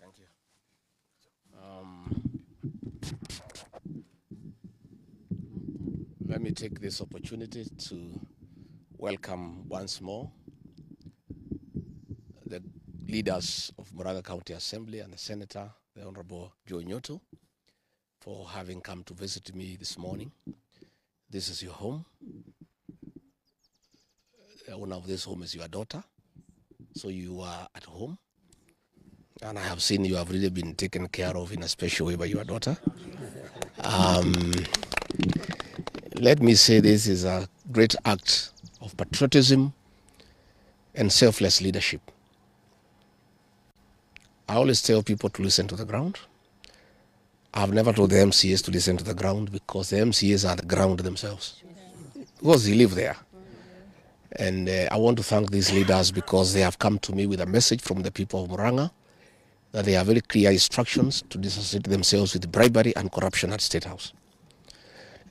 Thank you. Let me take this opportunity to welcome once more the leaders of Murang'a County Assembly and the Senator, the Honorable Joe Nyoto, for having come to visit me this morning. This is your home. The owner of this home is your daughter. So you are at home. And I have seen you have really been taken care of in a special way by your daughter. Let me say this is a great act of patriotism and selfless leadership. I always tell people to listen to the ground. I've never told the MCAs to listen to the ground because the MCAs are the ground themselves. Because they live there. And I want to thank these leaders because they have come to me with a message from the people of Murang'a that they have very clear instructions to disassociate themselves with bribery and corruption at State House.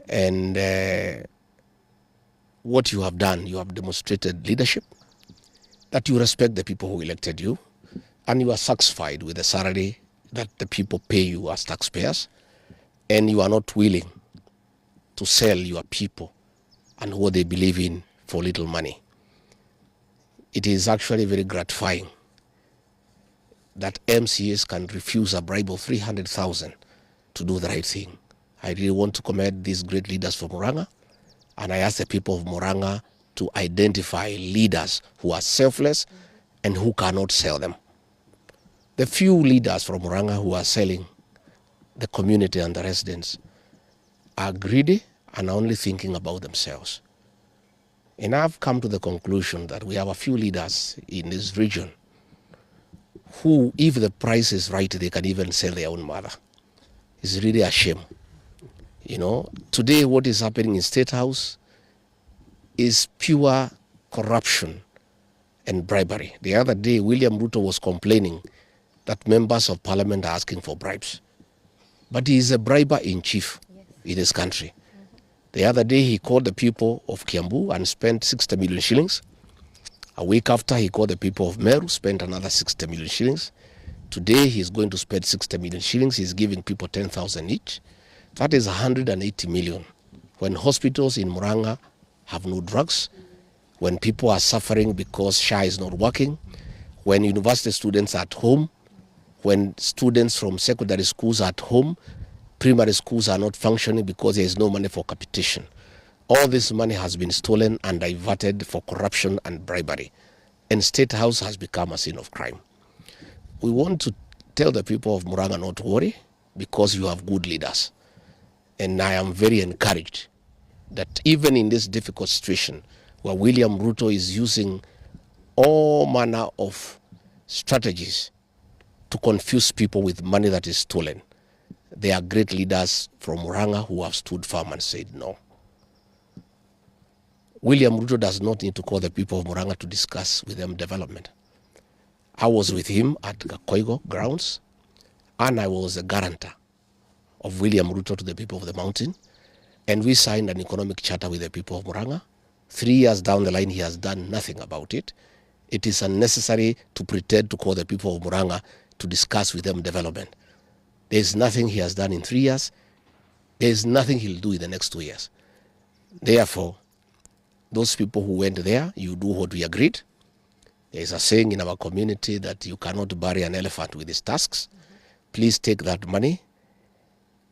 And what you have done, you have demonstrated leadership, that you respect the people who elected you, and you are satisfied with the salary that the people pay you as taxpayers, and you are not willing to sell your people and what they believe in for little money. It is actually very gratifying that MCAs can refuse a bribe of 300,000 to do the right thing. I really want to commend these great leaders from Murang'a, and I ask the people of Murang'a to identify leaders who are selfless and who cannot sell them. The few leaders from Murang'a who are selling the community and the residents are greedy and only thinking about themselves. And I've come to the conclusion that we have a few leaders in this region who, if the price is right, they can even sell their own mother. It's really a shame. You know, today what is happening in State House is pure corruption and bribery. The other day, William Ruto was complaining that members of parliament are asking for bribes. But he is a briber in chief in this country. The other day, he called the people of Kiambu and spent 60 million shillings. A week after, he called the people of Meru, spent another 60 million shillings. Today, he's going to spend 60 million shillings. He's giving people 10,000 each. That is 180 million. When hospitals in Murang'a have no drugs, when people are suffering because SHA is not working, when university students are at home, when students from secondary schools are at home, primary schools are not functioning because there is no money for capitation. All this money has been stolen and diverted for corruption and bribery. And State House has become a scene of crime. We want to tell the people of Murang'a not to worry because you have good leaders. And I am very encouraged that even in this difficult situation where William Ruto is using all manner of strategies to confuse people with money that is stolen, there are great leaders from Murang'a who have stood firm and said no. William Ruto does not need to call the people of Murang'a to discuss with them development. I was with him at Kakoigo grounds, and I was a guarantor of William Ruto to the people of the mountain, and we signed an economic charter with the people of Murang'a. 3 years down the line, he has done nothing about it. It is unnecessary to pretend to call the people of Murang'a to discuss with them development. There is nothing he has done in 3 years. There is nothing he'll do in the next 2 years. Therefore, those people who went there, you do what we agreed. There is a saying in our community that you cannot bury an elephant with his tusks. Please take that money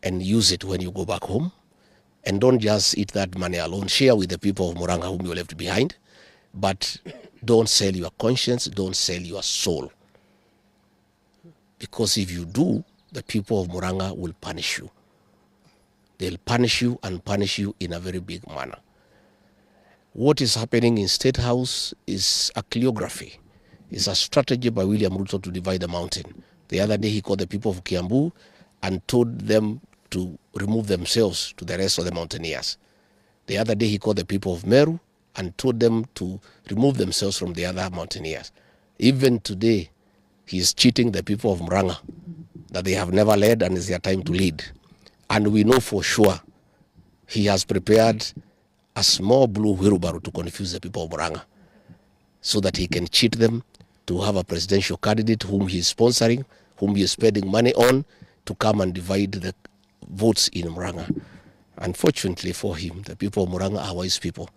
and use it when you go back home. And don't just eat that money alone. Share with the people of Murang'a whom you left behind. But don't sell your conscience, don't sell your soul. Because if you do, the people of Murang'a will punish you. They'll punish you and punish you in a very big manner. What is happening in State House is a choreography. It's a strategy by William Ruto to divide the mountain. The other day he called the people of Kiambu and told them to remove themselves to the rest of the mountaineers. The other day he called the people of Meru and told them to remove themselves from the other mountaineers. Even today, he is cheating the people of Murang'a that they have never led and it's their time to lead. And we know for sure he has prepared a small blue wheelbarrow to confuse the people of Murang'a so that he can cheat them to have a presidential candidate whom he is sponsoring, whom he is spending money on to come and divide the votes in Murang'a. Unfortunately for him, the people of Murang'a are wise people.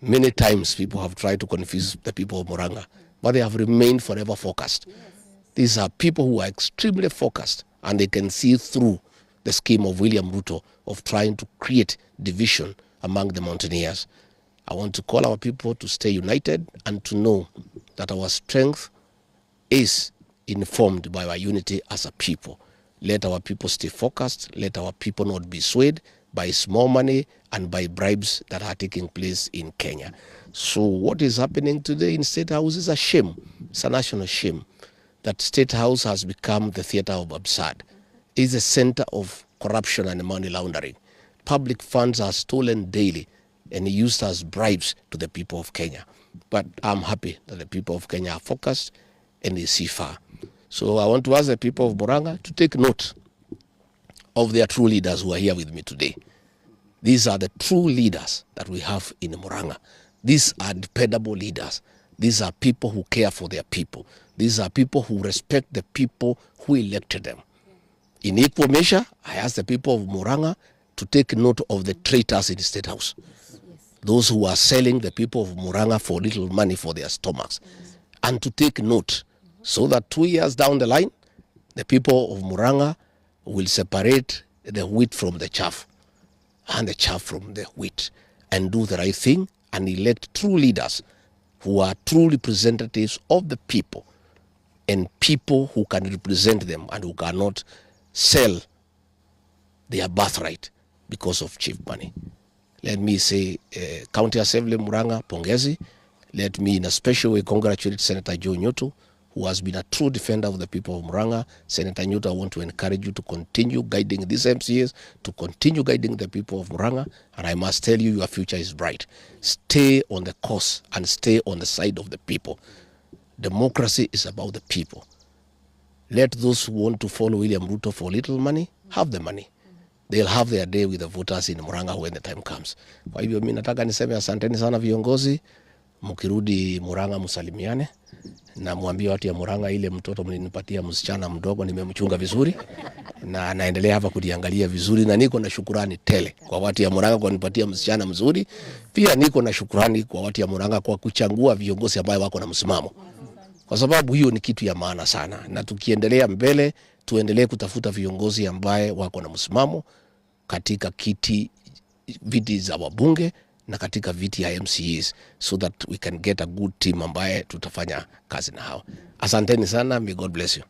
Many times people have tried to confuse the people of Murang'a, but they have remained forever focused. These are people who are extremely focused, and they can see through the scheme of William Ruto of trying to create division among the mountaineers. I want to call our people to stay united and to know that our strength is informed by our unity as a people. Let our people stay focused. Let our people not be swayed by small money and by bribes that are taking place in Kenya. So what is happening today in State House is a shame. It's a national shame that State House has become the theater of absurd. It's a center of corruption and money laundering. Public funds are stolen daily and used as bribes to the people of Kenya. But I'm happy that the people of Kenya are focused and they see far. So I want to ask the people of Murang'a to take note of their true leaders who are here with me today. These are the true leaders that we have in Murang'a. These are dependable leaders. These are people who care for their people. These are people who respect the people who elected them. In equal measure, I ask the people of Murang'a to take note of the traitors in the State House. Those who are selling the people of Murang'a for little money for their stomachs. And to take note so that 2 years down the line, the people of Murang'a will separate the wheat from the chaff and the chaff from the wheat and do the right thing and elect true leaders who are true representatives of the people and people who can represent them and who cannot sell their birthright because of cheap money. Let me say, County Assembly Murang'a, pongezi. Let me in a special way congratulate Senator Joe Nyoto, who has been a true defender of the people of Murang'a. Senator Nyoto, I want to encourage you to continue guiding these MCAs, to continue guiding the people of Murang'a, and I must tell you, your future is bright. Stay on the course and stay on the side of the people. Democracy is about the people. Let those who want to follow William Ruto for little money, have the money. They'll have their day with the voters in Murang'a when the time comes. Kwa hivyo mimi nataka niseme asanteni sana viongozi, mkirudi Murang'a msalimiane na mwambie watu ya Murang'a ile mtoto mlinipatia msichana mdogo nimemchunga vizuri na anaendelea hapa kudiangalia vizuri, na niko na shukrani tele kwa watu ya Murang'a kwa kunipatia msichana mzuri. Pia niko na shukrani kwa watu ya Murang'a kwa kuchagua viongozi ambao wako na msimamo. Kwa sababu hiyo ni kitu ya maana sana, na tukiendelea mbele tuendelee kutafuta viongozi ambaye wako na msimamo katika viti za wabunge na katika viti ya MCAs, so that we can get a good team ambaye tutafanya kazi na hao. Asanteni sana, may God bless you.